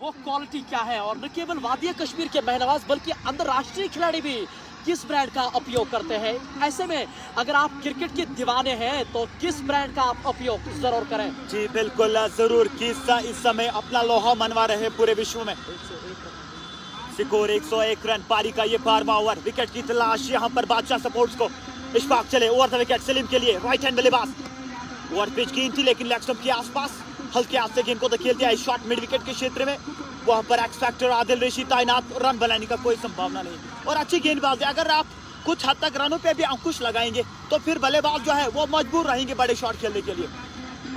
वो क्वालिटी क्या है और न केवल वादिया कश्मीर के महनवाज बल्कि अंतर्राष्ट्रीय खिलाड़ी भी किस ब्रांड का उपयोग करते हैं। ऐसे में अगर आप क्रिकेट के दीवाने हैं तो किस ब्रांड का आप उपयोग जरूर करें। जी बिल्कुल जरूर। किस्सा इस समय अपना लोहा मनवा रहे पूरे विश्व में। Score 101 run. पारी का ये 12वां ओवर। विकेट की तलाश यहाँ पर बादशाह सपोर्ट्स को। इशफाक चले ओवर द विकेट सलीम के लिए। राइट हैंड बल्लेबाज। ओवर पिच गेंद थी लेकिन लेग स्टंप के आसपास हल्के हाथ से गेंद को धकेल दिया। शॉट मिड विकेट के क्षेत्र में वहां पर एक्स फैक्टर आदिल रेशी तैनात। रन बनाने का कोई संभावना नहीं और अच्छी गेंदबाजी। अगर आप कुछ हद तक रनों पे भी अंकुश लगाएंगे तो फिर बल्लेबाज जो है वो मजबूर रहेंगे बड़े शॉट खेलने के लिए।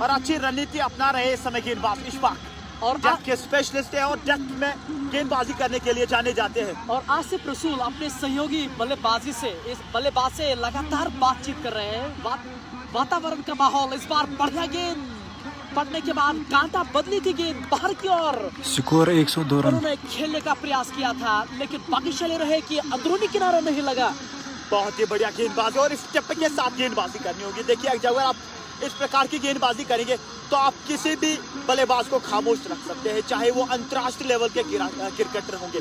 और अच्छी रणनीति अपना रहे इस समय गेंदबाज इशफाक और डेप्थ के स्पेशलिस्ट है और डेप्थ में गेंदबाजी करने के लिए जाने जाते हैं। और आसिफ रसूल अपने सहयोगी बल्लेबाजी से इस बल्लेबाज से लगातार बातचीत कर रहे हैं। वातावरण का माहौल इस बार बढ़िया गेंद पड़ने के बाद कांटा बदली थी गेंद बाहर की ओर। Score 102 run. उन्होंने खेलने का प्रयास किया था लेकिन बाकी चले रहे कि अंदरूनी किनारा नहीं लगा। बहुत ही बढ़िया गेंदबाजी और इस स्टेप के साथ गेंदबाजी करनी होगी। देखिए अगर आप इस प्रकार की गेंदबाजी करेंगे तो आप किसी भी बल्लेबाज को खामोश रख सकते हैं, चाहे वो अंतर्राष्ट्रीय लेवल के क्रिकेटर होंगे।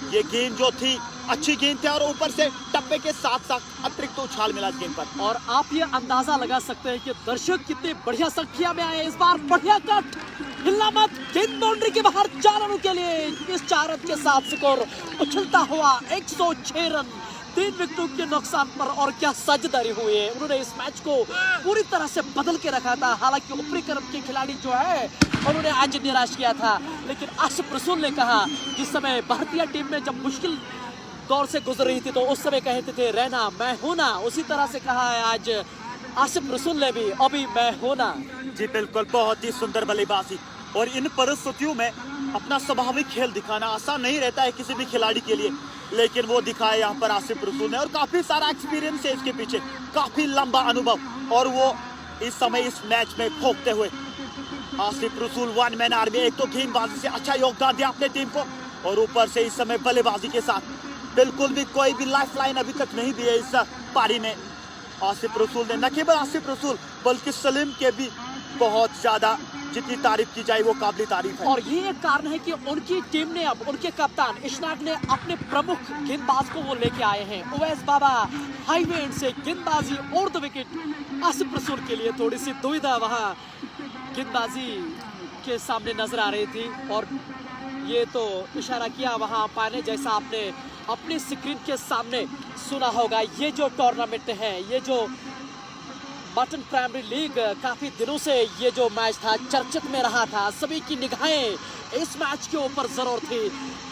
ये गेंद जो थी अच्छी गेंद थी और ऊपर से टप्पे के साथ साथ अतिरिक्त उछाल मिला गेंद पर। और आप ये अंदाजा लगा सकते हैं कि दर्शक कितने बढ़िया संख्या में आए। इस बार बढ़िया कट, हिलना मत, गेंद बाउंड्री के बाहर 4 रनों के लिए। इस 4 रन के साथ स्कोर उछलता हुआ 106 रन 3 विकेटों के नुकसान पर। और क्या साझेदारी हुई है। उन्होंने इस मैच को पूरी तरह से बदल के रखा था। हालांकि ऊपरी क्रम के खिलाड़ी जो है उन्होंने आज निराश किया था लेकिन आसिफ रसूल ने कहा जिस समय भारतीय टीम में जब मुश्किल दौर से गुजर रही थी तो उस समय कहते थे रहना मैं हूं ना, उसी तरह से कहा है आज आसिफ रसूल ने भी अभी मैं हूं ना। जी बिल्कुल। बहुत ही सुंदर बल्लेबाजी और इन परिस्थितियों में अपना स्वाभाविक खेल दिखाना आसान नहीं रहता है किसी भी खिलाड़ी के लिए, लेकिन वो दिखाया यहाँ पर आसिफ रसूल ने। और काफी सारा एक्सपीरियंस है इसके पीछे, काफी लंबा अनुभव और वो इस समय इस मैच में खोखते हुए आसिफ रसूल वन मैन आर्मी। एक तो गेंदबाजी से अच्छा योगदान दिया अपने टीम को और ऊपर से इस समय बल्लेबाजी के साथ बिल्कुल भी कोई भी लाइफ लाइन अभी तक नहीं दी है इस पारी में आसिफ रसूल ने। न केवल आसिफ रसूल बल्कि सलीम के भी बहुत ज्यादा जितनी तारीफ की जाए वो काबिल तारीफ है। और ये एक कारण है कि उनकी टीम ने अब उनके कप्तान इशनाक ने अपने प्रमुख गेंदबाज को वो लेके आए हैं। उवैस बाबा हाईवे एंड से गेंदबाजी और द विकेट आसिफ रसूल के लिए थोड़ी सी दुविधा वहां गेंदबाजी के सामने नजर आ रही थी। और ये तो इशारा किया वहां पाने जैसा आपने अपने स्क्रीन के सामने सुना होगा। ये जो टूर्नामेंट है, ये जो बटन प्राइमरी लीग, काफी दिनों से ये जो मैच था चर्चित में रहा था। सभी की निगाहें इस मैच के ऊपर जरूर थी,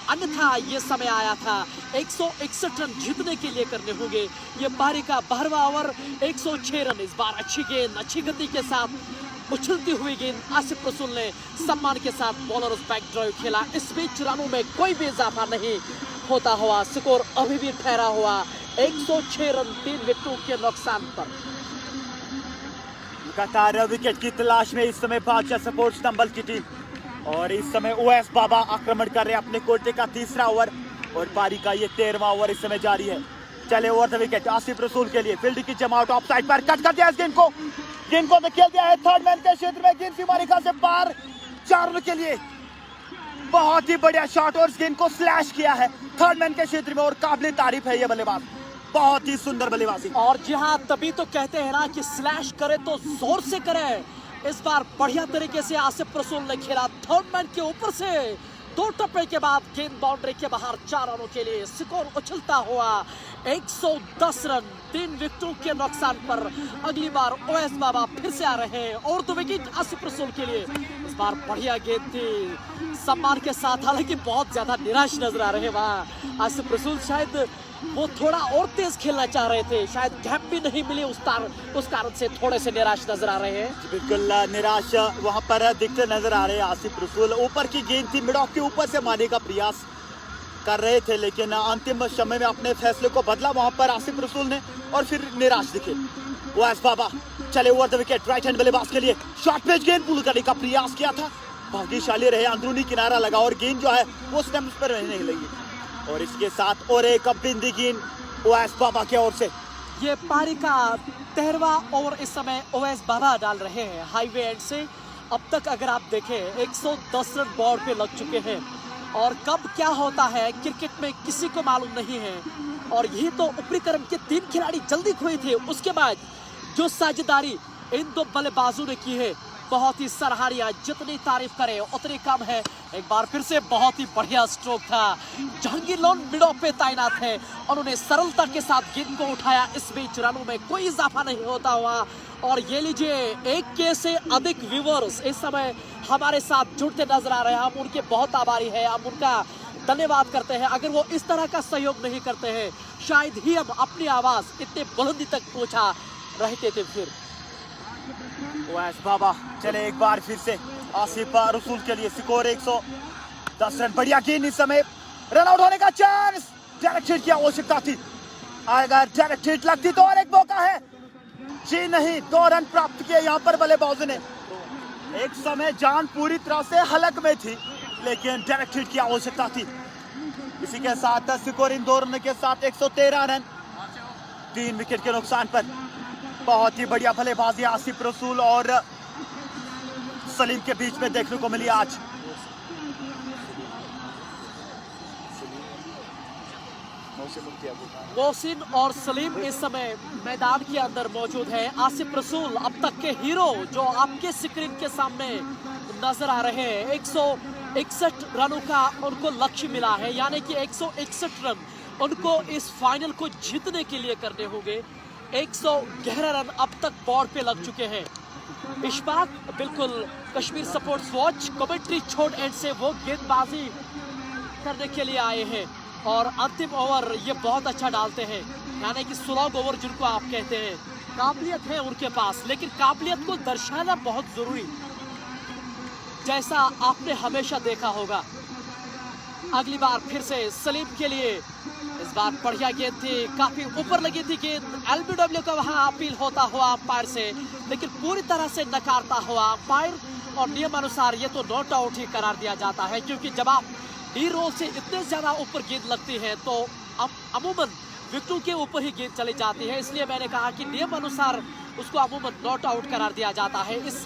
अन्यथा ये समय आया था 161 रन जीतने के लिए करने होंगे। ये पारी का 12वां ओवर 106 रन। इस बार अच्छी गेंद अच्छी गति के साथ उछलती हुई गेंद आसिफ रसूल ने सम्मान के साथ बॉलर बैक ड्राइव खेला। इस बीच रनों में कोई भी इजाफा नहीं होता हुआ स्कोर अभी भी ठहरा हुआ 106 रन 3 विकेटों के नुकसान पर। लगातार विकेट की तलाश में इस समय बादशाह सपोर्ट्स नंबल की टीम और इस समय उवैस बाबा आक्रमण कर रहे हैं अपने कोटे का 3रा ओवर और पारी का ये 13वां ओवर इस समय जारी है। चले ओवर द विकेट आसिफ रसूल के लिए। फील्ड की जमावट ऑफ साइड पर कट कर दिया इस गेंद को खेल दिया है थर्ड मैन के क्षेत्र में। गेंद सीमा रेखा से पार 4 रन के लिए। बहुत ही बढ़िया शॉट और इस गेंद को स्लैश किया है थर्ड मैन के क्षेत्र में और काबिल तारीफ है ये बल्लेबाज। बहुत ही सुंदर बल्लेबाजी। और जी हाँ, तभी तो कहते हैं ना कि स्लैश करे तो जोर से करे। इस बार बढ़िया तरीके से आसिफ रसूल ने खेला थर्ड मैन के ऊपर से। 2 टप्पे के बाद गेंद बाउंड्री के बाहर 4 रनों के लिए स्कोर उछलता हुआ 110 रन 3 विकेटों के नुकसान पर। अगली बार उवैस बाबा फिर से आ रहे हैं और 2 विकेट आसिफ रसूल के लिए। इस बार बढ़िया गेंद थी सम्मान के साथ, हालांकि बहुत ज्यादा निराश नजर आ रहे हैं वहां आसिफ रसूल। शायद वो थोड़ा और तेज खेलना चाह रहे थे, शायद गैप भी नहीं मिली उस कारण से थोड़े से निराश नजर आ रहे हैं। बिल्कुल निराश वहां पर दिखते नजर आ रहे हैं आसिफ रसूल। ऊपर की गेंद थी, मिड ऑफ के ऊपर से मारने का प्रयास कर रहे थे लेकिन अंतिम समय में अपने फैसले को बदला वहां पर आसिफ रसूल ने और फिर निराश दिखे। उवैस बाबा चले over the wicket right hand बल्लेबाज के लिए। शॉर्ट पिच गेंद पुल करने का प्रयास किया था, भाग्यशाली रहे, अंदरूनी किनारा लगा और गेंद जो है वो स्टंप्स पर नहीं लगी। और इसके साथ और एक बिंदी गेंद उवैस बाबा की ओर से। ये पारी का 13वां ओवर इस समय उवैस बाबा डाल रहे हैं हाईवे एंड से। अब तक अगर आप देखें 110 रन बोर्ड पे लग चुके हैं और कब क्या होता है क्रिकेट में किसी को मालूम नहीं है। और यही तो ऊपरी क्रम के 3 खिलाड़ी जल्दी खोए थे। उसके बाद जो साझेदारी इन 2 बल्लेबाजों ने की है बहुत ही सराहनीय, जितनी तारीफ करें उतनी कम है। एक बार फिर से बहुत ही बढ़िया स्ट्रोक था। जहांगीर लोन मिड ऑफ पे तैनात है, उन्होंने सरलता के साथ गेंद को उठाया। इस बीच रनों में कोई इजाफा नहीं होता हुआ। और ये लीजिए 1 के से अधिक व्यूअर्स इस समय हमारे साथ जुड़ते नजर आ रहे हैं। हम उनके बहुत आभारी हैं, हम उनका धन्यवाद करते हैं। अगर वो इस तरह का सहयोग नहीं करते हैं शायद ही हम अपनी आवाज इतने बुलंदी तक पहुंचा रहते थे। फिर ओवैस बाबा चले एक बार फिर से आसिफ रसूल के लिए स्कोर 110 रन। बढ़िया गेंद, इस समय रन आउट होने का चांस। डायरेक्ट हिट की आवश्यकता थी, अगर डायरेक्ट हिट लगती तो और एक मौका है। जी नहीं, 2 रन प्राप्त किए यहाँ पर बल्लेबाजों ने। एक समय जान पूरी तरह से हलक में थी लेकिन डायरेक्ट हिट की आवश्यकता थी। इसी के साथ स्कोर इन 2 रन के साथ 113 रन 3 विकेट के नुकसान पर। बहुत ही बढ़िया बल्लेबाजी आसिफ रसूल और सलीम के बीच में देखने को मिली आज। मोहसिन और सलीम इस समय मैदान के अंदर मौजूद है। आसिफ रसूल अब तक के हीरो जो आपके स्क्रीन के सामने नजर आ रहे हैं। 161 रनों का उनको लक्ष्य मिला है, यानी कि 161 रन उनको इस फाइनल को जीतने के लिए करने होंगे। 111 रन अब तक बोर्ड पे लग चुके हैं। इशफाक बिल्कुल कश्मीर स्पोर्ट्स वॉच कमेंट्री छोड़ एंड से वो गेंदबाजी करने के लिए आए हैं और अंतिम ओवर ये बहुत अच्छा डालते हैं, यानी कि स्लॉग ओवर जिनको आप कहते हैं। काबिलियत है उनके पास, लेकिन काबिलियत को दर्शाना बहुत जरूरी, जैसा आपने हमेशा देखा होगा। अगली बार फिर से सलीम के लिए इस बार बढ़िया गेंद थी, काफी ऊपर लगी थी गेंद। एलबीडब्ल्यू का वहां अपील होता हुआ अंपायर से, लेकिन पूरी तरह से नकारता हुआ अंपायर और नियम अनुसार ये तो नॉट आउट ही करार दिया जाता है, क्योंकि जब आप डी रोल से इतने ज्यादा ऊपर गेंद लगती है तो अमूमन विकेटों के ऊपर ही गेंद चली जाती है। इसलिए मैंने कहा कि नियम अनुसार उसको अमूमन नॉट आउट करार दिया जाता है। इस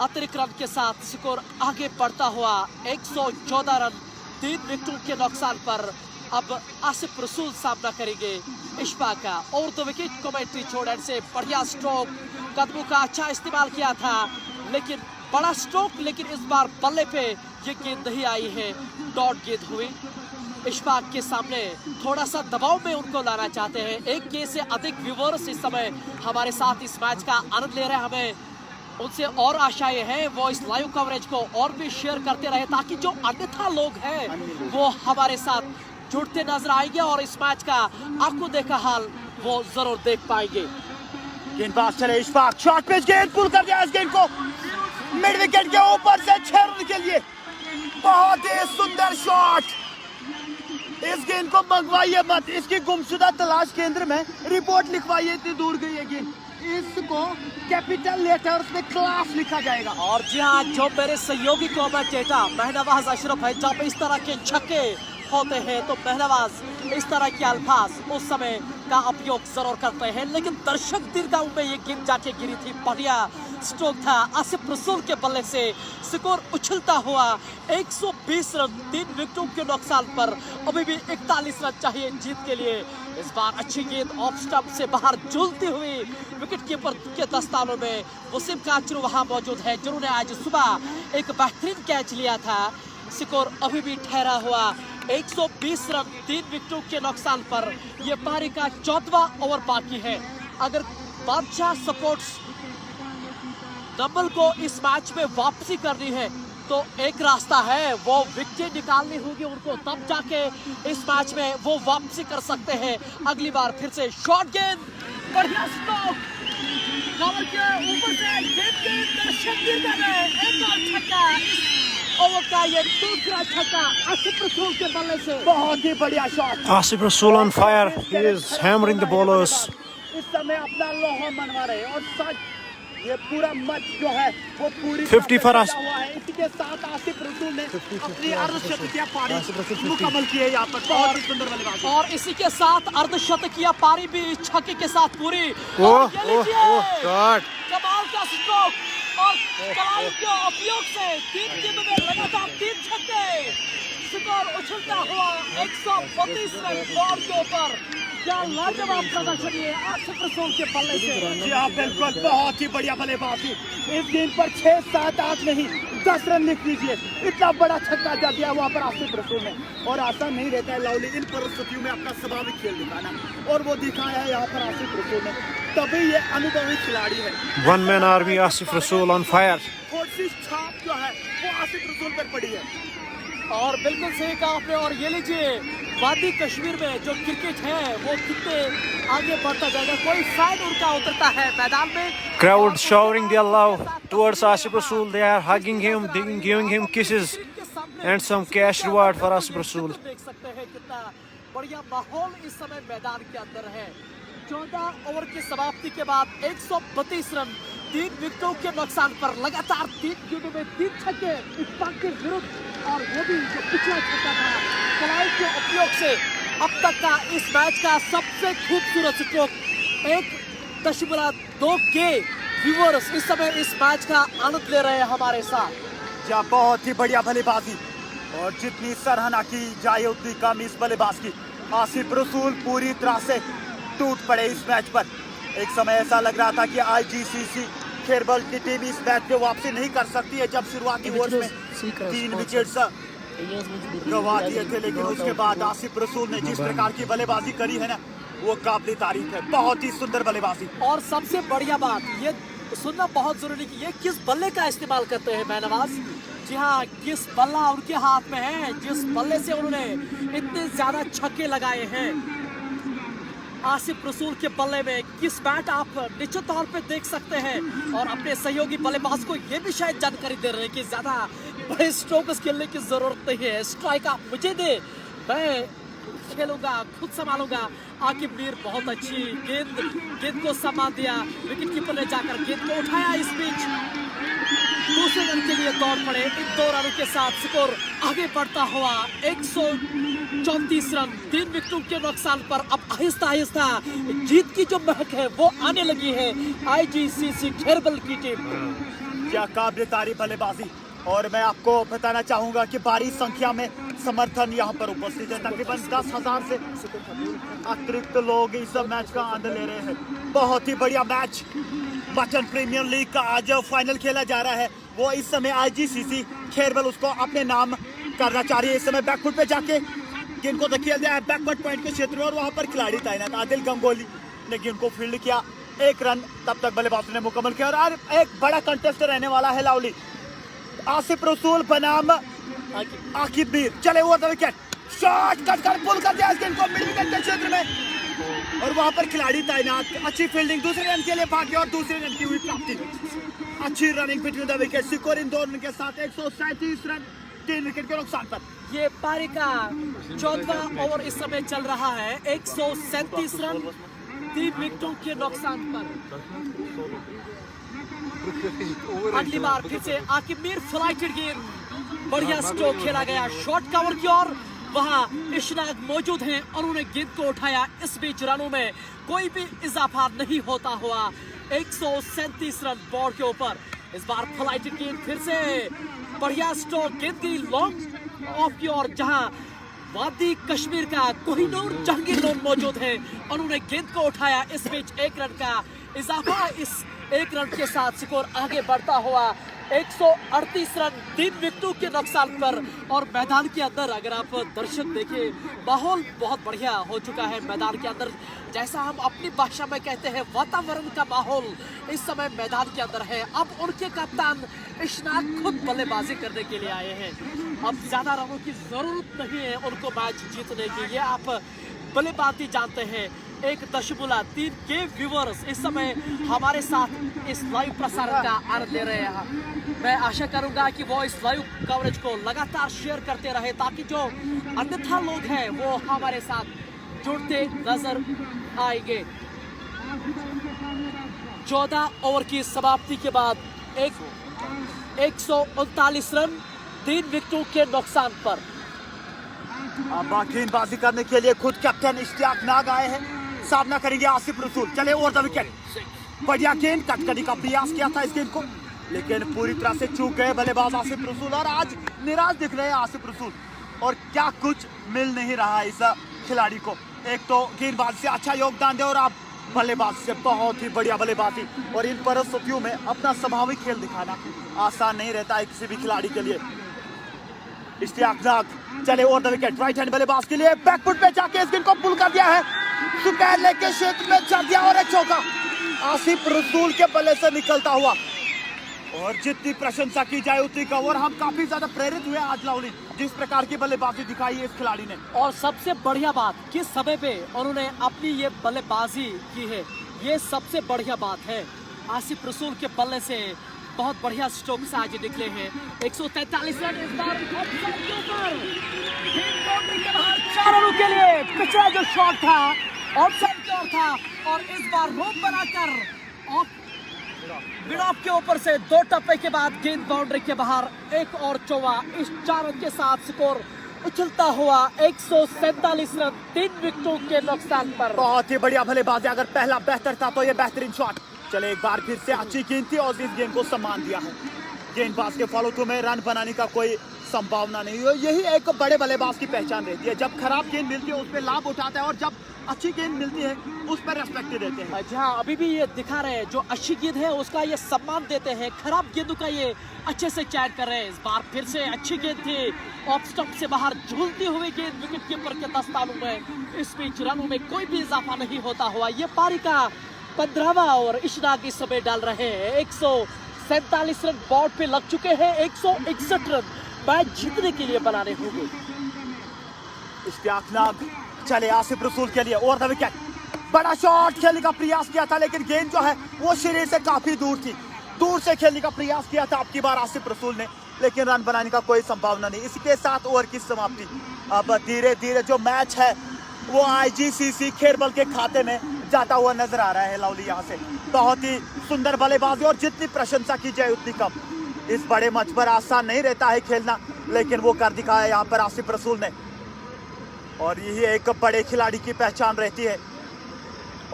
अतिरिक्त रन के साथ स्कोर आगे बढ़ता हुआ 114 रन 3 विकेटों के नुकसान पर अब आसिफ रसूल सामना करेंगे इशफाक का। और 2 विकेट कमेंट्री छोड़ने से बढ़िया स्ट्रोक, कदमों का अच्छा इस्तेमाल किया था, लेकिन बड़ा स्ट्रोक, लेकिन इस बार बल्ले पे ये गेंद नहीं आई है, डॉट गेंद हुई। इशफाक के सामने थोड़ा सा दबाव में उनको लाना चाहते हैं। 1 के से अधिक व्यूअर्स इस समय हमारे साथ इस मैच का आनंद ले रहे हैं। हमें उनसे और आशाएं हैं वो इस लाइव कवरेज को और भी शेयर करते रहे, ताकि जो अन्यथा लोग हैं वो हमारे साथ जुड़ते नजर आएंगे और इस मैच का आंखों देखा हाल वो जरूर देख पाएंगे। गेंदबाज चले इशफाक, शॉर्ट पिच गेंद पुल कर दिया इस गेंद को मिड विकेट के ऊपर से 6 रन के लिए। बहुत ही सुंदर शॉट। इस गेंद को मंगवाइए मत, इसकी गुमशुदा तलाश केंद्र में रिपोर्ट लिखवाइए, इतनी दूर गई है गेंद। इसको कैपिटल लेटर्स में क्लास लिखा जाएगा। और जी हाँ, जो मेरे सहयोगी कमेंटेटर महनवाज अशरफ है, जब इस तरह के छक्के होते हैं तो महनवाज इस तरह के अल्फाज उस समय का उपयोग जरूर करते हैं, लेकिन दर्शक दीर्घाओं में ये गेंद जाके गिरी थी। बढ़िया स्ट्रोक था आसिफ रसूल के बल्ले से। स्कोर उछलता हुआ 120 रन 3 विकेटों के नुकसान पर। अभी भी 41 रन चाहिए जीत के लिए। इस बार अच्छी गेंद ऑफ स्टंप से बाहर झूलती हुई विकेट कीपर के दस्तानों में वसीम काचरू वहां मौजूद है, जिन्होंने आज सुबह एक बेहतरीन कैच लिया था। स्कोर अभी भी ठहरा हुआ 120 रन 3 विकेटों के नुकसान पर। यह पारी का 14वां ओवर बाकी है। अगर बादशाह स्पोर्ट्स डबल को इस मैच में वापसी करनी है तो एक रास्ता है, वो विकेट निकालनी होगी उनको, तब जाके इस मैच में वो वापसी कर सकते हैं। अगली बार फिर से शॉर्ट गेंद, बढ़िया स्ट्रोक, कवर के ऊपर से गेंद दर्शक गिर गए। एक और छक्का, ओवर का ये दूसरा छक्का आसिफ रसूल के बल्ले से। बहुत ही बढ़िया shot. Asif Rasool on fire. He is hammering the bowlers. इस समय अपना लोहा मनवा रहे हैं और सच ये पूरा मैच जो है वो पूरी 50 for us. हुआ है। इसी के साथ आसिफ रसूल ने अपनी अर्धशतकीय पारी मुकम्मल की है यहाँ पर। बहुत ही सुंदर बल्लेबाजी। और इसी के साथ अर्धशतकीय पारी भी छक्के के साथ पूरी। ओह, और ये लीजिए, God. कमाल का स्ट्रोक, और कलाई के उपयोग से 3 गेंदों में लगातार 3 छक्के, स्कोर उछलता हुआ 132 रन बोर्ड के ऊपर। क्या लाजवाब प्रदर्शन ये आसिफ रसूल के बल्ले से। जी हाँ बिल्कुल, बहुत ही बढ़िया बल्लेबाजी। इस गेंद पर 6, 7, 8 नहीं 10 रन लिख लीजिए। इतना बड़ा छक्का जा दिया वहाँ पर आसिफ रसूल ने, और आसान नहीं रहता है लवली इन परिस्थितियों में अपना स्वाभाविक खेल दिखाना, और वो दिखाया है यहाँ पर आसिफ रसूल ने। तभी ये अनुभवी खिलाड़ी है। One man army, Asif Rasool on fire. थोड़ी सी छाप जो है वो आसिफ रसूल पर पड़ी है। और बिल्कुल सही कहा आपने। और ये लीजिए, वादी कश्मीर में जो क्रिकेट है वो कितने आगे बढ़ता जाएगा। कोई फैन उनका उतरता है मैदान में, Crowd showering their love towards Asif Rasool. They are hugging him, giving him kisses and some cash reward for Asif Rasool. देख सकते हैं कितना बढ़िया माहौल इस समय मैदान के अंदर है। 14 ओवर की समाप्ति के बाद 132 रन, 3 विकेटों के नुकसान पर लगातार 3 गेंदों में 3 छक्के इत्तेफाक के विरुद्ध, और वो भी जो पिछला छक्का था कलाई के उपयोग से। अब तक का इस मैच का सबसे खूबसूरत स्ट्रोक। 1.2 के व्यूअर्स इस समय इस मैच का आनंद ले रहे हैं हमारे साथ। या बहुत ही बढ़िया बल्लेबाजी, और जितनी सराहना की जाए उतनी कम इस बल्लेबाज की। आसिफ रसूल पूरी तरह से टूट पड़े इस मैच पर। एक समय ऐसा लग रहा था कि IGCC खेरबल की टीम इस मैच में वापसी नहीं कर सकती है, जब शुरुआती ओवर में 3 विकेट्स गंवा दिए थे। लेकिन उसके बाद आसिफ रसूल ने जिस प्रकार की बल्लेबाजी करी है ना, वो काबिल तारीफ है। बहुत ही सुंदर बल्लेबाजी। और सबसे बढ़िया बात ये सुनना बहुत जरूरी कि ये किस बल्ले का इस्तेमाल करते हैं मैनवाज। जी हाँ, किस बल्ला उनके हाथ में है जिस बल्ले से उन्होंने इतने ज्यादा छक्के लगाए हैं। आसिफ रसूल के बल्ले में किस बैट आप निश्चित तौर पे देख सकते हैं, और अपने सहयोगी बल्लेबाज को ये भी शायद जानकारी दे रहे हैं कि ज्यादा बड़े स्ट्रोक्स खेलने की जरूरत नहीं है। स्ट्राइक आप मुझे दे, मैं खेलूंगा, खुद संभालूंगा। आकिब मीर बहुत अच्छी गेंद को संभाल दिया, विकेट कीपर ने जाकर गेंद को उठाया। इस बीच दूसरे रन के लिए दौड़ पड़े। इन 2 रनों के साथ स्कोर आगे बढ़ता हुआ 134 रन, 3 विकेटों के नुकसान पर। अब आहिस्ता आहिस्ता जीत की जो महक है वो आने लगी है IGCC खेरबल की टीम। क्या काबिल तारीफ बल्लेबाजी। और मैं आपको बताना चाहूंगा कि भारी संख्या में समर्थन यहाँ पर उपस्थित है। तकरीबन 10,000 से अतिरिक्त लोग इस मैच का आनंद ले रहे हैं। बहुत ही बढ़िया मैच बटन प्रीमियर लीग का आज फाइनल खेला जा रहा है। वो इस समय IGCC खेरबल उसको अपने नाम करना चाह रही है। इस समय बैकफुट पे जाके गेंद को खेल दिया है बैकवर्ड पॉइंट के क्षेत्र में, और वहां पर खिलाड़ी तैनात आदिल गंगोली ने गेंद को फील्ड किया। 1 रन तब तक बल्लेबाज ने मुकम्मल किया। और एक बड़ा कंटेस्ट रहने वाला है लावली। आसिफ रसूल बनाम आकिब मीर, चले वो विकेट, शॉट कट कर पुल कर दिया इस गेंद को मिड विकेट के क्षेत्र में, और वहां पर खिलाड़ी तैनात। अच्छी फील्डिंग, दूसरे रन के लिए भागे और दूसरे रन की हुई प्राप्ति। अच्छी running between the wicket, score in 2 run के साथ 137 रन, 3 विकेट के नुकसान पर। ये पारी का 14वां ओवर इस समय चल रहा है। 137 रन, 3 विकेटों के नुकसान पर। अगली बार फिर से आकिब मीर, फ्लाइटेड गेंद, बढ़िया स्ट्रोक खेला गया शॉर्ट कवर की ओर। वहां इशनाक मौजूद हैं और उन्होंने गेंद को उठाया। इस बीच रनों में कोई भी इजाफा नहीं होता हुआ 137 रन बोर्ड के ऊपर। इस बार फ्लाइटेड गेंद, फिर से बढ़िया स्ट्रोक, गेंद की लॉन्ग ऑफ की ओर, जहां वादी कश्मीर का कोहिनूर जहांगीर लोन मौजूद है और उन्होंने गेंद को उठाया। इस बीच 1 रन का इजाफा, इस 1 रन के साथ स्कोर आगे बढ़ता हुआ 138 रन, 3 विकेटों के नुकसान पर। और मैदान के अंदर अगर आप दर्शक देखें, माहौल बहुत बढ़िया हो चुका है मैदान के अंदर। जैसा हम अपनी भाषा में कहते हैं, वातावरण का माहौल इस समय मैदान के अंदर है। अब उनके कप्तान इशनाक खुद बल्लेबाजी करने के लिए आए हैं। अब ज्यादा रनों की जरूरत नहीं है उनको मैच जीतने की, ये आप बल्लेबाजी जानते हैं। 1.3 के व्यूअर्स इस समय हमारे साथ इस लाइव प्रसारण का आनंद ले रहे हैं। मैं आशा करूंगा कि वो इस लाइव कवरेज को लगातार शेयर करते रहे, ताकि जो अन्यथा लोग हैं वो हमारे साथ जुड़ते नजर आएंगे। 14 ओवर की समाप्ति के बाद 139 रन, 3 विकेटों के नुकसान पर। अब गेंदबाजी करने के लिए खुद कैप्टन इश्तियाक नाग आए हैं। सामना करेंगे आसिफ रसूल। चले ओवर द विकेट, बढ़िया गेंद, कट करने का प्रयास किया था इस गेंद को, लेकिन पूरी तरह से चूक गए बल्लेबाज आसिफ रसूल और आज निराश दिख रहे हैं आसिफ रसूल और क्या कुछ मिल नहीं रहा इस खिलाड़ी को। एक तो गेंदबाज से अच्छा योगदान दे और आप बल्लेबाज से बहुत ही बढ़िया बल्लेबाजी और इन परिस्थितियों में अपना स्वाभाविक खेल दिखाना आसान नहीं रहता है किसी भी खिलाड़ी के लिए। इश्तियाक नाग चले और द विकेट राइट हैंड बल्लेबाज के लिए बैकफुट पे जाके इस गेंद को पुल कर दिया है, सुकैर लेके क्षेत्र में चढ़ दिया और एक चौका आसिफ रसूल के बल्ले से निकलता हुआ। और जितनी प्रशंसा की जाए उतनी कम और हम काफी ज्यादा प्रेरित हुए आज लावली जिस प्रकार की बल्लेबाजी दिखाई है इस खिलाड़ी ने। और सबसे बढ़िया बात किस समय पे उन्होंने अपनी ये बल्लेबाजी की है, ये सबसे बढ़िया बात है। आसिफ रसूल के बल्ले से बहुत बढ़िया स्ट्रोक्स आज निकले हैं। 143 रन इस बार ऑफसाइड के ऊपर, बाउंड्री के बाहर 4 रनों के लिए। पिछला जो शॉट था ऑफसाइड की ओर था और इस बार रोप बनाकर ऑफ विडॉफ के ऊपर से 2 टप्पे के बाद गेंद बाउंड्री के बाहर एक और चौवा। इस 4 रन के साथ स्कोर उछलता हुआ 147 रन 3 विकेटों के नुकसान पर। बहुत ही बढ़िया बल्लेबाजी, अगर पहला बेहतर था तो ये बेहतरीन शॉट। चले एक बार फिर से अच्छी गेंद थी और इस गेंद को सम्मान दिया है। गेंदबाज के फॉलो थ्रू में रन बनाने का कोई संभावना नहीं है, यही एक बड़े बल्लेबाज की पहचान रहती है। जब खराब गेंद मिलती है उस पर लाभ उठाता है और जब अच्छी गेंद मिलती है उस पर रेस्पेक्ट देते हैं। जी हाँ, अभी भी ये दिखा रहे हैं जो अच्छी गेंद है उसका ये सम्मान देते हैं, खराब गेंदों का ये अच्छे से चयन कर रहे हैं। इस बार फिर से अच्छी गेंद थी, ऑफ स्टंप से बाहर झूलती हुई गेंद विकेट कीपर के दस्तानों में। इस बीच रनों में कोई भी इजाफा नहीं होता हुआ ये पारी का 15वां ओवर इशराक इस समय डाल रहे हैं। 147 रन बोर्ड पे लग चुके हैं, 161 रन मैच जीतने के लिए बनाने होंगे। इश्तियाक नाग चले आसिफ रसूल के लिए और द विकेट, बड़ा शॉट खेलने का प्रयास किया था लेकिन गेंद जो है वो शरीर से काफी दूर थी, दूर से खेलने का प्रयास किया था आपकी बार आसिफ रसूल ने, लेकिन रन बनाने का कोई संभावना नहीं। इसके साथ ओवर की समाप्ति। अब धीरे धीरे जो मैच है वो IGCC खेरबल के खाते में जाता हुआ नजर आ रहा है। लावली यहाँ से बहुत ही सुंदर बल्लेबाजी और जितनी प्रशंसा की जाए उतनी कम। इस बड़े मंच पर आसान नहीं रहता है खेलना, लेकिन वो कर दिखाया यहाँ पर आसिफ रसूल ने और यही एक बड़े खिलाड़ी की पहचान रहती है।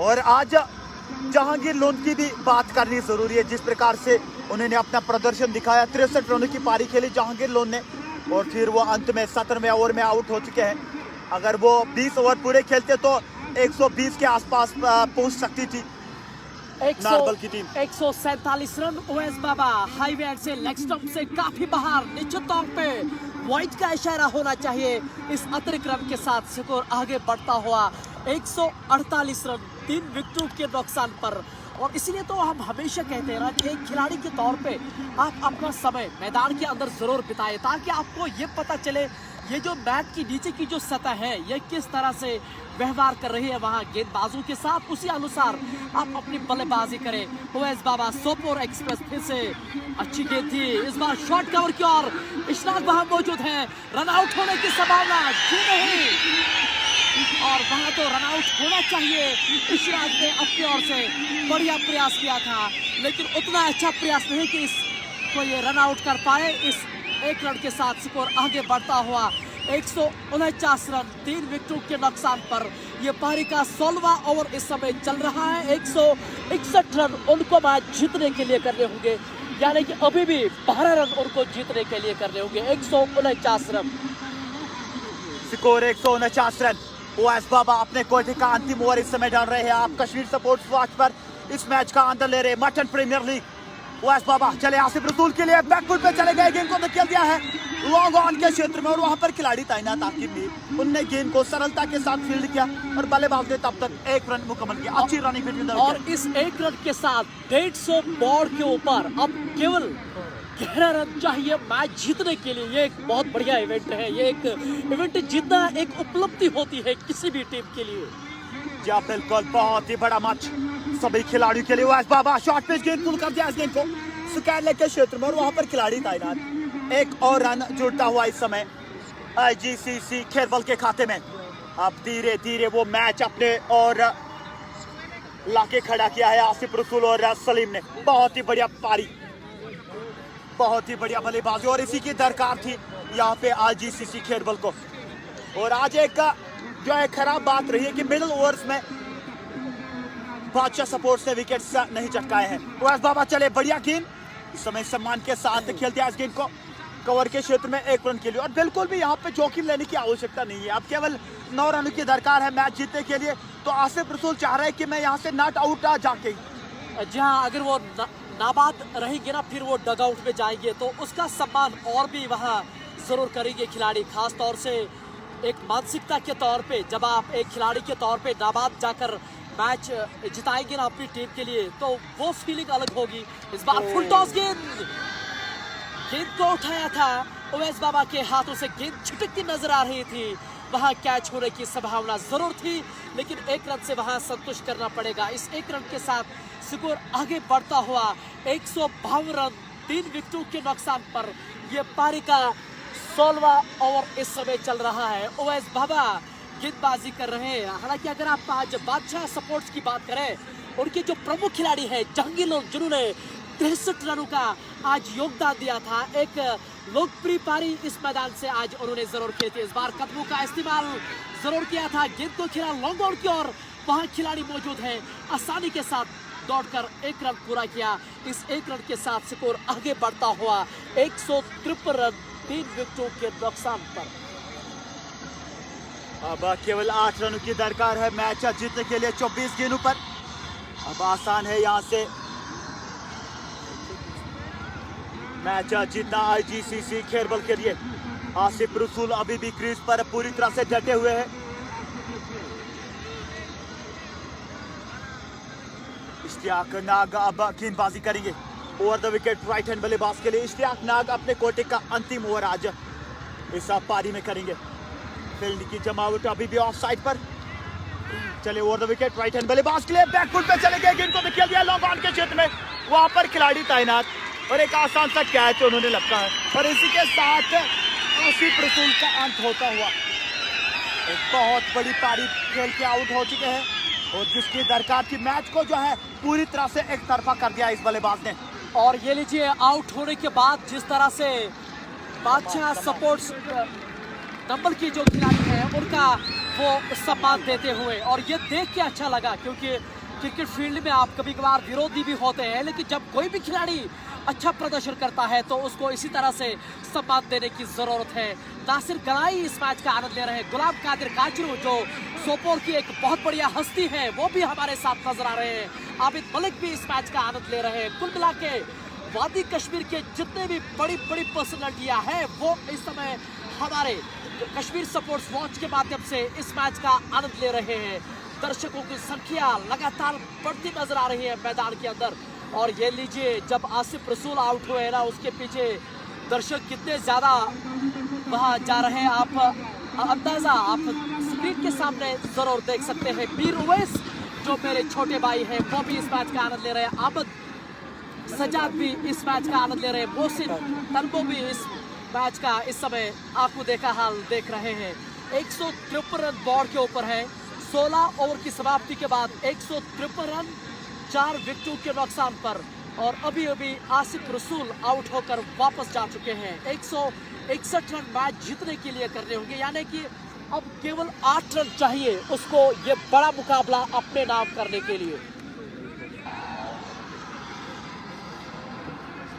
और आज जहांगीर लोन की भी बात करनी जरूरी है, जिस प्रकार से उन्होंने अपना प्रदर्शन दिखाया। 63 रनों की पारी खेली जहांगीर लोन ने और फिर वो अंत में 17वें ओवर में आउट हो चुके हैं। अगर वो 20 ओवर पूरे खेलते तो 120 के आसपास पहुंच सकती थी नारबल की team. 147 run Owais Baba highway and से लेग स्टंप से काफी बाहर, निश्चित तौर पे वाइड का इशारा होना चाहिए। इस अतिरिक्त रन के साथ स्कोर आगे बढ़ता हुआ 148 रन 3 विकेटों के नुकसान पर। और इसीलिए तो हम हमेशा कहते हैं ना कि एक खिलाड़ी के तौर पे आप अपना समय मैदान के अंदर जरूर बिताएं ताकि आपको ये पता चले ये जो मैच की नीचे की जो सतह है ये किस तरह से व्यवहार कर रही है वहाँ गेंदबाजों के साथ, उसी अनुसार आप अपनी बल्लेबाजी करें। ओवैस बाबा सोपोर एक्सप्रेस फिर से अच्छी गेंद थी, इस बार शॉर्ट कवर की ओर इशराक वहाँ मौजूद है, रन आउट होने की संभावना जी नहीं और वहाँ तो रन आउट होना चाहिए। इशराक ने अपनी ओर से बढ़िया प्रयास किया था लेकिन उतना अच्छा प्रयास नहीं कि इसको ये रन आउट कर पाए। इस 1 रन के साथ स्कोर आगे बढ़ता हुआ 149 रन 3 विकेटों के नुकसान पर। ये पारी का 16वां ओवर इस समय चल रहा है। 161 रन उनको मैच जीतने के लिए करने होंगे, यानी कि अभी भी 12 रन उनको जीतने के लिए करने होंगे। 149 रन स्कोर 149 रन। ओवैस बाबा अपने कोटे का अंतिम ओवर इस समय डाल रहे हैं। आप कश्मीर स्पोर्ट्स वॉच पर इस मैच का आनंद ले रहे हैं। मटन प्रीमियर लीग ओवैस बाबा चले आसिफ रसूल के लिए बैकफुट पे चले गए, गेंद को धकेल दिया है लॉन्ग ऑन के क्षेत्र में और वहां पर खिलाड़ी तैनात आकिब भी उनने गेंद को सरलता के साथ फील्ड किया और बल्लेबाज ने तब तक 1 रन मुकम्मल किया। अच्छी रनिंग बिटवीन और इस 1 रन के साथ 150 बोर्ड के ऊपर अब केवल 11 रन चाहिए मैच जीतने के लिए। ये एक बहुत बढ़िया इवेंट है, ये एक इवेंट जीतना एक उपलब्धि होती है किसी भी टीम के लिए। जी बिल्कुल, बहुत ही बड़ा मैच सभी खिलाड़ियों के लिए। ओवैस बाबा शॉर्ट पिच गेंद पुल कर दिया इस गेंद को स्क्वायर लेग के क्षेत्र में और वहां पर खिलाड़ी तैनात। 1 और रन जुड़ता हुआ इस समय IGCC खेरबल के खाते में। अब धीरे धीरे वो मैच अपने और लाके खड़ा किया है आसिफ रसूल और सलीम ने। बहुत ही बढ़िया पारी, बहुत ही बढ़िया बल्लेबाजी और इसी की दरकार थी यहाँ पे IGCC खेरबल को। और आज एक जो है खराब बात रही है कि मिडिल ओवर्स में बादशाह स्पोर्ट्स ने विकेट नहीं चटकाए हैं। ओवैस बाबा चले बढ़िया गेंद इस समय सम्मान के साथ खेल दिया इस गेंद को कवर के क्षेत्र में 1 रन के लिए। और बिल्कुल भी यहाँ पे जोखिम लेने की आवश्यकता नहीं है, अब केवल 9 रनों की दरकार है मैच जीतने के लिए। तो आसिफ रसूल चाह रहे हैं कि मैं यहाँ से नॉट आउट आ जाके, जी हाँ, अगर वो नाबाद रहेंगे ना फिर वो डग आउट में जाएंगे तो उसका सम्मान और भी वहाँ जरूर करेंगे खिलाड़ी, खास तौर से एक मानसिकता के तौर पे। जब आप एक खिलाड़ी के तौर पे नाबाद जाकर मैच जिताएंगे ना अपनी टीम के लिए तो वो फीलिंग अलग होगी। इस बार फुल टॉस गेंद को उठाया था उवैस बाबा के हाथों से, गेंद छिटकती नजर आ रही थी, वहां कैच होने की संभावना जरूर थी लेकिन 1 रन से वहां संतुष्ट करना पड़ेगा। इस 1 रन के साथ स्कोर आगे बढ़ता हुआ 152 रन 3 विकेटों के नुकसान पर यह पारी का 16वां ओवर इस समय चल रहा है। उवैस बाबा गेंदबाजी कर रहे हैं। हालांकि अगर आप आज बादशाह सपोर्ट्स की बात करें, उनके जो प्रमुख खिलाड़ी हैं जहांगीर, जिन्होंने 63 रनों का आज योगदान दिया था, एक लोकप्रिय पारी इस मैदान से आज उन्होंने जरूर खेली थी। इस बार कदमों का इस्तेमाल जरूर किया था, गेंद को खेला लॉन्ग ऑन की और वहां खिलाड़ी मौजूद है, आसानी के साथ दौड़कर 1 रन पूरा किया। इस 1 रन के साथ स्कोर आगे बढ़ता हुआ 153 रन 3 विकेटों के नुकसान पर। अब केवल 8 रनों की दरकार है मैच जीतने के लिए 24 गेंदों पर। अब आसान है यहाँ से मैच जीतना आईजीसीसी खेरबल के लिए। आसिफ रसूल अभी भी क्रीज पर पूरी तरह से डटे हुए हैं। इश्तियाक नाग अब गेंदबाजी करेंगे over the wicket right hand बल्लेबाज के लिए। इश्तियाक नाग अपने कोटे का अंतिम ओवर आज इस पारी में करेंगे। फील्ड की जमावट अभी भी ऑफ साइड पर चले, over the wicket right hand बल्लेबाज के लिए बैकफुट पे चले गए, गेंद को खेल दिया लॉन्ग ऑन के क्षेत्र में, वहां पर खिलाड़ी तैनात और एक आसान सा कैच उन्होंने लगता है। और इसी के साथ आसिफ रसूल का अंत होता हुआ एक बहुत बड़ी पारी खेल के आउट हो चुके हैं और जिसकी दरकार की मैच को जो है पूरी तरह से एक तरफा कर दिया इस बल्लेबाज ने। और ये लीजिए आउट होने के बाद जिस तरह से बादशाह सपोर्ट्स नंबर की जो खिलाड़ी है उनका वो सम्मान देते हुए, और ये देख के अच्छा लगा क्योंकि क्रिकेट फील्ड में आप कभी कभार विरोधी भी होते हैं लेकिन जब कोई भी खिलाड़ी अच्छा प्रदर्शन करता है तो उसको इसी तरह से सम्मान देने की जरूरत है। नासिर गलाई इस मैच का आनंद ले रहे हैं, गुलाम कादिर काचरू जो सोपोर की एक बहुत बढ़िया हस्ती है वो भी हमारे साथ नजर आ रहे हैं, आबिद मलिक भी इस मैच का आनंद ले रहे हैं। कुल मिला के वादी कश्मीर के जितने भी बड़ी बड़ी पर्सनैलिटियां हैं वो इस समय हमारे कश्मीर सपोर्ट्स वॉच के माध्यम से इस मैच का आनंद ले रहे हैं। दर्शकों की संख्या लगातार बढ़ती नजर आ रही है मैदान के अंदर। और ये लीजिए जब आसिफ रसूल आउट हुए ना उसके पीछे दर्शक कितने ज्यादा वहां जा रहे हैं, आप अंदाजा आप स्क्रीन के सामने जरूर देख सकते हैं। मीर उवैस जो मेरे छोटे भाई हैं वो भी इस मैच का आनंद ले रहे हैं, आबद सजाद भी इस मैच का आनंद ले रहे हैं, मोहसिन तलबो भी इस मैच का इस समय आपको देखा हाल देख रहे हैं। 153 रन बोर्ड के ऊपर है, 16 ओवर की समाप्ति के बाद 153 रन 4 विकेटों के नुकसान पर, और अभी अभी आसिफ रसूल आउट होकर वापस जा चुके हैं। 161 रन मैच जीतने के लिए करने होंगे, यानी कि अब केवल 8 रन चाहिए उसको ये बड़ा मुकाबला अपने नाम करने के लिए।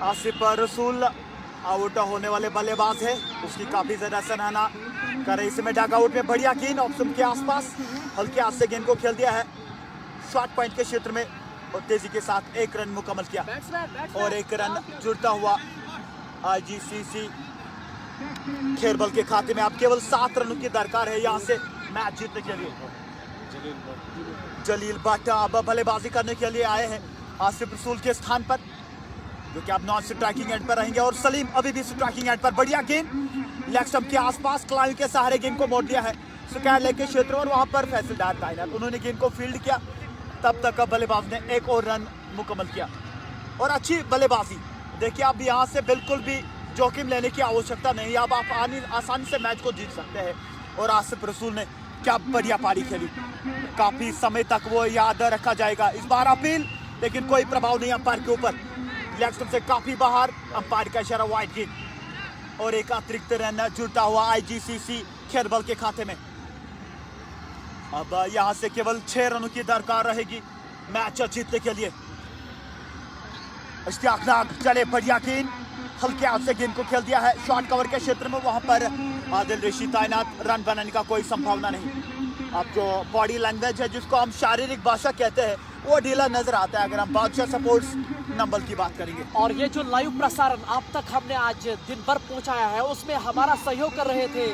आसिफ रसूल आउट होने वाले बल्लेबाज है, उसकी काफी ज्यादा सराहना कर रहे। इसमें डग आउट में बढ़िया गेंद ऑप्शन के आसपास हल्के हाथ से गेंद को खेल दिया है शॉर्ट पॉइंट के क्षेत्र में और तेजी के साथ 1 रन मुकम्मल किया और 1 रन जुड़ता हुआ आईजीसीसी खेरबल के खाते में। अब केवल 7 रनों की दरकार है यहाँ से मैच जीतने के लिए। जलील भट्ट अब बल्लेबाजी करने के लिए आए हैं आसिफ रसूल के स्थान पर, जो कि अब नॉन स्ट्राइकिंग एंड पर रहेंगे। और सलीम अभी भी स्ट्राइकिंग एंड पर, बढ़िया गेंद लेग स्टंप के आसपास क्लाइंट के सहारे गेंद को मोड़ दिया है स्क्वायर लेग के क्षेत्र और वहां पर फैसलदार तैनात, उन्होंने गेंद को फील्ड किया। तब तक बल्लेबाज ने 1 और रन मुकम्मल किया और अच्छी बल्लेबाजी। देखिए अब यहाँ से बिल्कुल भी जोखिम लेने की आवश्यकता नहीं, अब आप आसानी से मैच को जीत सकते हैं। और आसिफ रसूल ने क्या बढ़िया पारी खेली, काफी समय तक वो याद रखा जाएगा। इस बार अपील लेकिन कोई प्रभाव नहीं अंपायर के ऊपर, लेग स्टंप से काफी बाहर, अंपायर का इशारा वाइड गेंद और एक अतिरिक्त रन जुड़ता हुआ आईजीसीसी खेरबल के खाते में। अब यहां से केवल 6 रनों की दरकार रहेगी मैच जीतने के लिए। इश्तियाक नाग चले बढ़िया गेंद, हल्के हाथ से गेंद को खेल दिया है शॉर्ट कवर के क्षेत्र में, वहां पर आदिल ऋषि तैनात, रन बनाने का कोई संभावना नहीं। अब जो बॉडी लैंग्वेज है जिसको हम शारीरिक भाषा कहते हैं वो ढीला नजर आता है अगर हम बादशाह सपोर्ट्स नंबल की बात करेंगे। और ये जो लाइव प्रसारण आप तक हमने आज दिन भर पहुंचाया है उसमें हमारा सहयोग कर रहे थे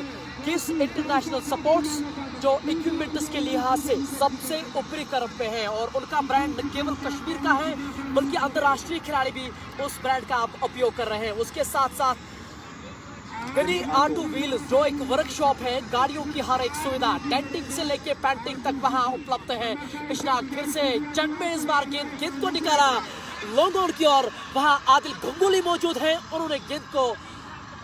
किस इंटरनेशनल सपोर्ट्स, जो इक्विपमेंट्स के लिहाज से सबसे ऊपरी क्रम पे है और उनका ब्रांड केवल कश्मीर का है बल्कि अंतर्राष्ट्रीय खिलाड़ी भी उस ब्रांड का उपयोग कर रहे हैं। उसके साथ साथ गनी ऑटो व्हील्स जो एक वर्कशॉप है, गाड़ियों की हर एक सुविधा डेंटिंग से लेके पेंटिंग तक वहां उपलब्ध है। इशनाक फिर से चंद में इस बार गेंद को निकाला लॉन्ग ऑन की ओर, वहां आदिल गंगोली मौजूद है, उन्होंने गेंद को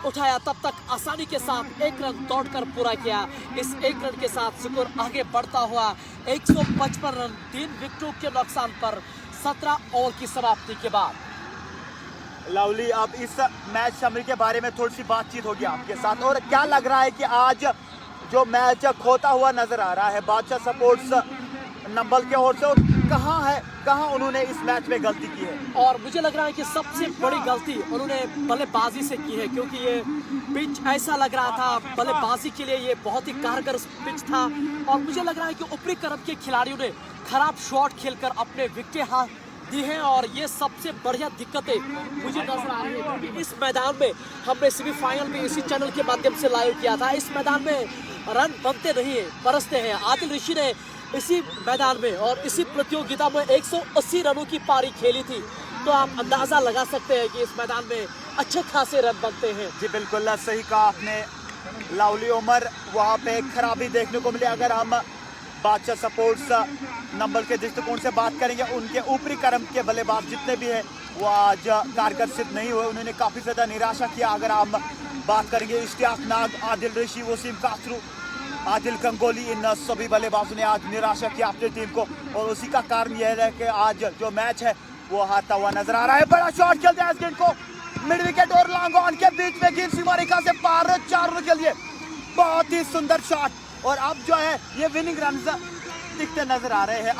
उठाया, तब तक आसानी के साथ एक रन दौड़कर पूरा किया। इस एक रन के साथ स्कोर आगे बढ़ता हुआ 155 रन 3 विकेटों के नुकसान पर 17 ओवर की समाप्ति के बाद। लवली, अब इस मैच समरी के बारे में थोड़ी सी बातचीत होगी आपके साथ, और क्या लग रहा है कि आज जो मैच खोता हुआ नजर आ रहा है बादशाह सपोर्ट्स नंबल के ओर से, और कहाँ उन्होंने इस मैच में गलती की है? और मुझे लग रहा है कि सबसे बड़ी गलती उन्होंने बल्लेबाजी से की है, क्योंकि ये पिच ऐसा लग रहा था बल्लेबाजी के लिए ये बहुत ही कारगर पिच था और मुझे लग रहा है कि ऊपरी क्रम के खिलाड़ियों ने खराब शॉट खेलकर अपने विकेटें हाथ दी हैं और ये सबसे बढ़िया दिक्कतें मुझे नजर आ रही है, क्योंकि इस मैदान में हमने सेमीफाइनल में इसी चैनल के माध्यम से लाइव किया था। इस मैदान में रन बनते नहीं है, बरसते हैं। आदिल ऋषि ने इसी मैदान में और इसी प्रतियोगिता में 180 रनों की पारी खेली थी, तो आप अंदाजा लगा सकते हैं कि इस मैदान में अच्छे खासे रन बनते हैं। जी बिल्कुल सही कहा आपने लाउली उमर, वहाँ पे खराबी देखने को मिली। अगर हम बादशाह सपोर्ट्स नंबल के दृष्टिकोण से बात करेंगे, उनके ऊपरी क्रम के बल्लेबाज जितने भी हैं वो आज कारगर सिद्ध नहीं हुए, उन्होंने काफ़ी ज़्यादा निराशा किया। अगर हम बात करेंगे इश्तियाक नाग, आदिल ऋषि, वसीम कासरू, आदिल गंगोली, इन सभी बल्लेबाजों ने आज निराशा किया अपनी टीम को, और उसी का कारण यह है कि आज जो मैच है वो हारता हुआ नजर आ रहा है। बड़ा शॉट खेलते हैं इस गेंद को मिड विकेट और लॉन्ग ऑन के बीच में, गेंद सीमा रेखा से पार 4 रन के लिए, बहुत ही सुंदर शॉट, और अब जो है ये विनिंग रन दिखते नजर आ रहे हैं।